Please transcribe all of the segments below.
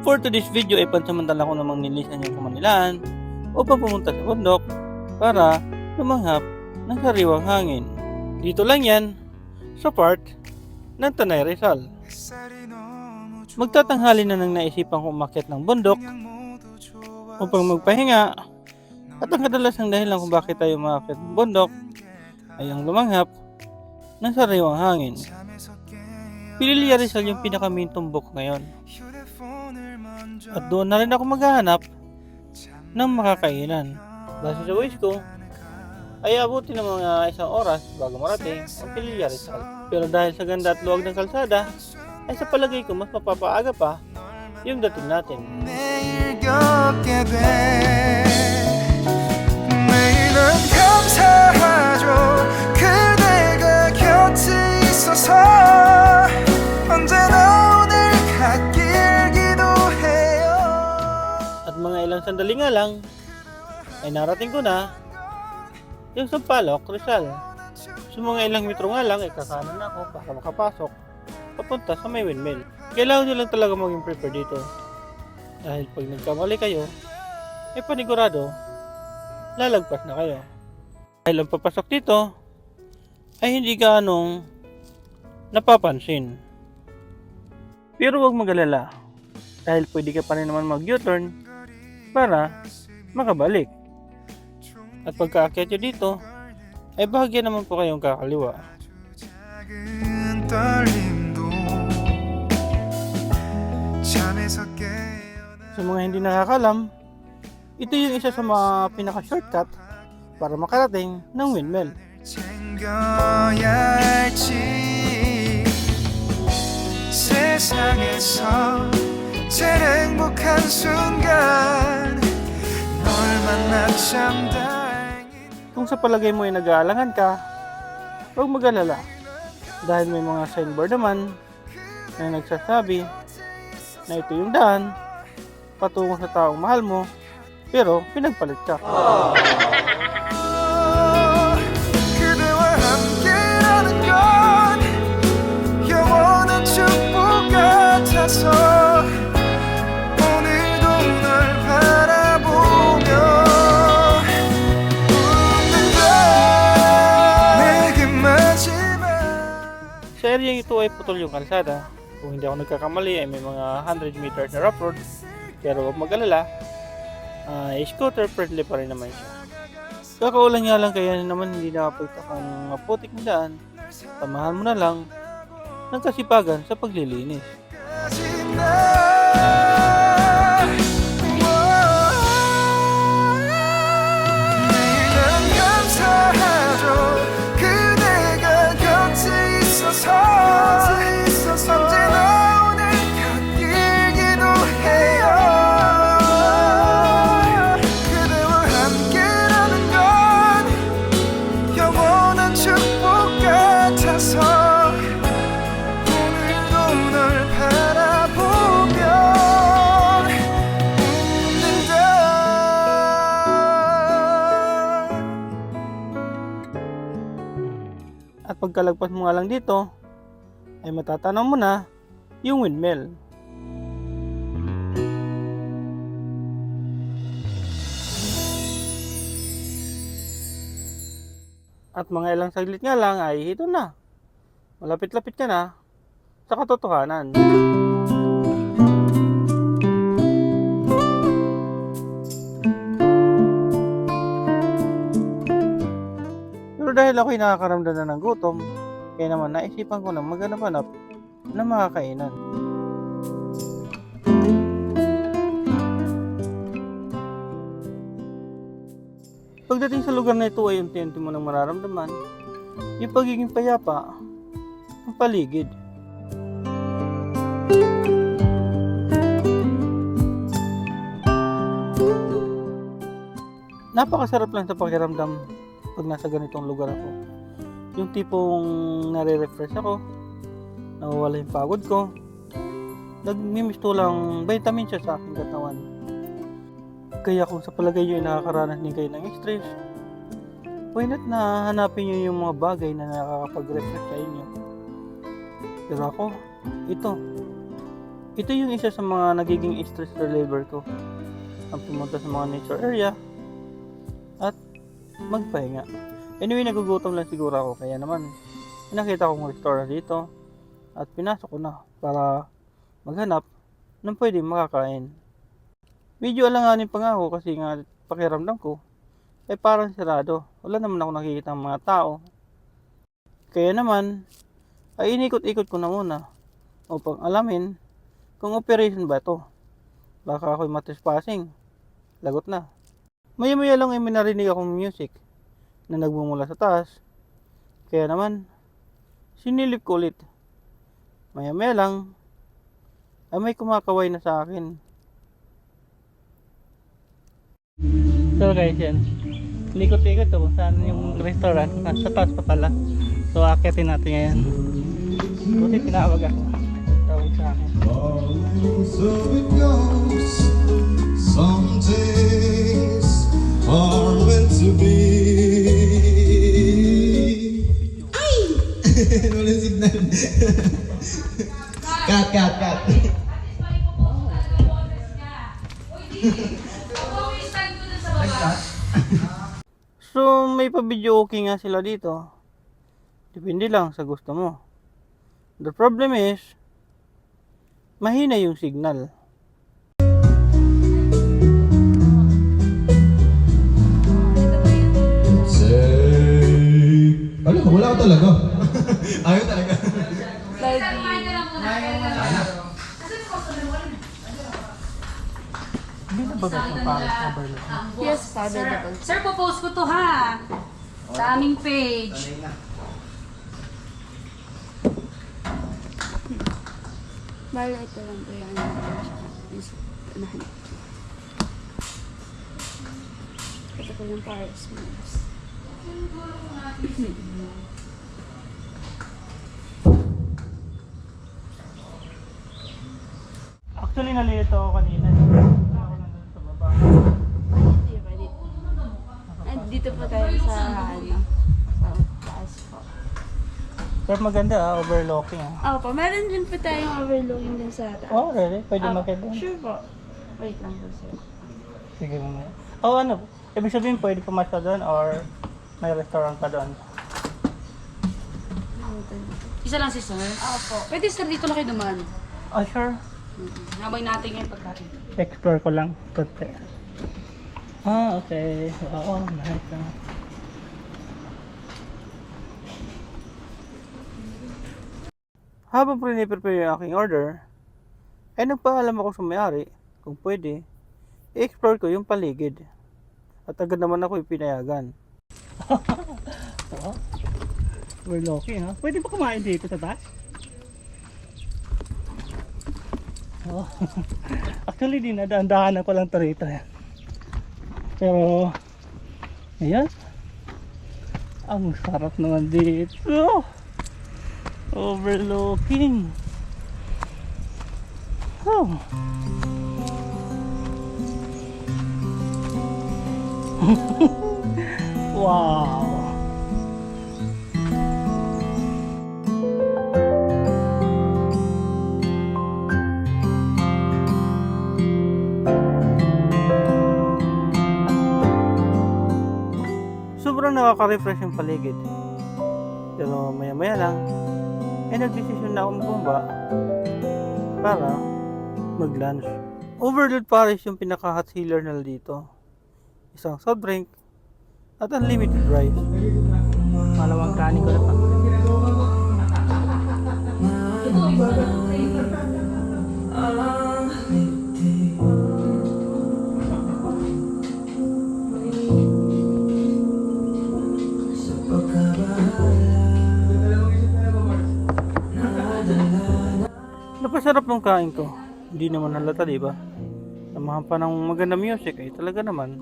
For today's video ay pansamantala ko namang nilisan yung Kamanilaan upang pumunta sa bundok para lumanghap ng sariwang hangin. Dito lang yan sa part ng Tanay Rizal. Magtatanghali na nang naisipan kong umakyat ng bundok upang magpahinga, at ang kadalasang dahilan kung bakit tayo umakyat ng bundok ay ang lumanghap ng sariwang hangin. Pililya Rizal yung pinaka-main tumbok ngayon. At doon na rin ako maghahanap ng makakainan. Base sa wish ko, ay abuti ng mga isang oras bago marating ang Pililya Rizal. Pero dahil sa ganda at luwag ng kalsada, ay sa palagay ko mas mapapaaga pa yung dating natin. At mga ilang sandali nga lang ay narating ko na yung Sampaloc, Rizal. So mga ilang metro nga lang ay kakanan na ako para makapasok papunta sa may windmill. Kailangan nyo lang talaga maging prepare dito, dahil pag nagkamali kayo ay panigurado lalagpas na kayo. Dahil ang papasok dito ay hindi gaanong napapansin. Pero huwag mag-alala, dahil pwede ka pa rin naman mag-U-turn para makabalik. At pagkaakyat nyo dito ay bahagya naman po kayong kakaliwa. Sa mga hindi nakakalam, ito yung isa sa mga pinaka-shortcut para makarating ng windmill. 세상에서 제일 행복한 순간 널 만나 참 다행인. Kung sa palagay mo ay nag-aalangan ka, huwag mag-alala, dahil may mga signboard naman na nagsasabi na ito yung daan patungo sa taong mahal mo, pero pinagpalit ka. Sa area ito ay putol yung kalsada. Kung hindi ako nagkakamali ay may mga 100 meters na rough road. Pero huwag mag-alala, scooter friendly pa rin naman siya. Kakaulan nga lang, kaya naman hindi nakapagtakang maputik na daan. Samahan mo na lang ng kasipagan sa paglilinis. At pagkalagpas mo nga lang dito, ay matatanaw mo na yung windmill. At mga ilang saglit nga lang ay ito na. Malapit-lapit ka na sa katotohanan. Pero dahil ako'y nakakaramdam na ng gutom, kaya naman naisipan ko na maghanap-hanap ng makakainan. Pagdating sa lugar na ito ay unti-unti mo nang mararamdaman yung pagiging payapa ng paligid. Napakasarap lang sa pakiramdam pag nasa ganitong lugar ako. Yung tipong nare-refresh ako, nawawala yung pagod ko, nagmimisto lang vitamin siya sa aking katawan. Kaya kung sa palagay nyo ay nakakaranas din kayo ng stress, why not na hanapin nyo yung mga bagay na nakakapag-refresh sa inyo. Pero ako, ito, Ito yung isa sa mga nagiging stress reliever ko. Ang pumunta sa mga nature area at magpahinga. Anyway, nagugutom lang siguro ako, kaya naman nakita kong restaurant dito at pinasok ko na para maghanap ng pwede makakain. Medyo alanganin pa nga ako kasi nga pakiramdam ko ay parang sarado. Wala naman ako nakikita ng mga tao. Kaya naman ay inikot-ikot ko na muna upang alamin kung operation ba ito. Baka ako'y matrespassing. Lagot na. Maya-maya lang ay may narinig akong music na nagmumula sa taas. Kaya naman, sinilip ko ulit. Maya-maya lang ay may kumakaway na sa akin. So guys, yan. Likot-likot to. Saan yung restaurant? Nasa taas pa pala. So akitin natin ngayon. Buti tinawag ako. Tawag sa akin. So it goes. Some days are meant to be. Ay! Walang signal. Cut. So may pa-video okay nga sila dito. Depende lang sa gusto mo. The problem is, mahina yung signal. Ano? Wala ka talaga. Ayaw talaga. Hindi na ba ito para overload? Yes, available. Sir, popost ko to ha. Sa aming page. Bala ito lang po yung unahan. Ito ko yung para smalls. Actually, nalilito ako kanina. Ako nandun sa baba. Hindi ba dito? Dito po tayo sa sa taas po. Pero maganda overlooking Opo, meron din po tayong overlooking din sa taas. Oh, really? Pwede Opo, makita? sure po. Wait lang po sir. Sige mamaya. Oh, ano? Ibig sabihin pwede pumasok doon or may restaurant pa doon? Isa lang si sir. Opo. Pwede sir, dito lang kayo duman. Oh, sure. Habang natin ngayon pagkain. Explore ko lang. Konti. Ah, okay. Oo, nice. Habang prepare yung aking order, ay nagpaalam ako sa may-ari kung pwede, i-explore ko yung paligid. At agad naman ako ipinayagan. We're lucky, ha? Pwede ba kumain dito sa taas? Oh. Actually, dinadaan-dahanan ko lang ito rito. Pero, ayan. Ang sarap naman dito. Overlooking. Oh. Wow. Sobrang nakaka-refresh yung paligid. Pero maya-maya lang, nagdesisyon na akong bumaba para mag-lunch. Overload Paris yung pinaka-hot sealer na dito. Isang soft drink at unlimited rice. Malawang kanin ko na pa. Napasarap ng kain ko. Hindi naman halata, di ba? Samahan pa ng maganda music ay talaga naman.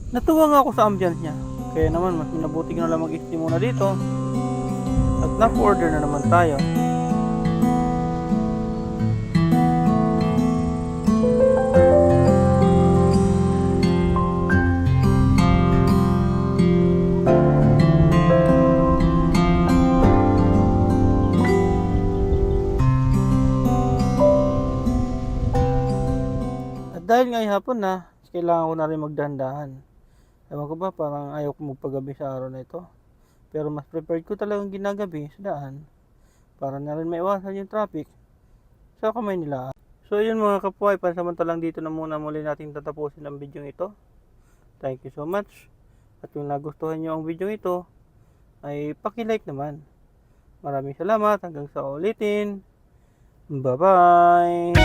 Natuwa nga ako sa ambience niya. Kaya naman mas minabuti ko na lang mag-stay muna dito. At na-order na naman tayo. hapon na. Kailangan ko na rin magdahan-dahan. Ewan ko ba, parang ayaw ko magpagabi sa araw na ito. Pero mas prepared ko talagang ginagabi sa daan. Para na rin maiwasan yung traffic sa kamay nila. So yun mga kapuay, pansamantalang dito na muna muli natin tatapusin ang video ito. Thank you so much. At kung nagustuhan nyo ang video ito, ay paki-like naman. Maraming salamat. Hanggang sa ulitin. Bye-bye!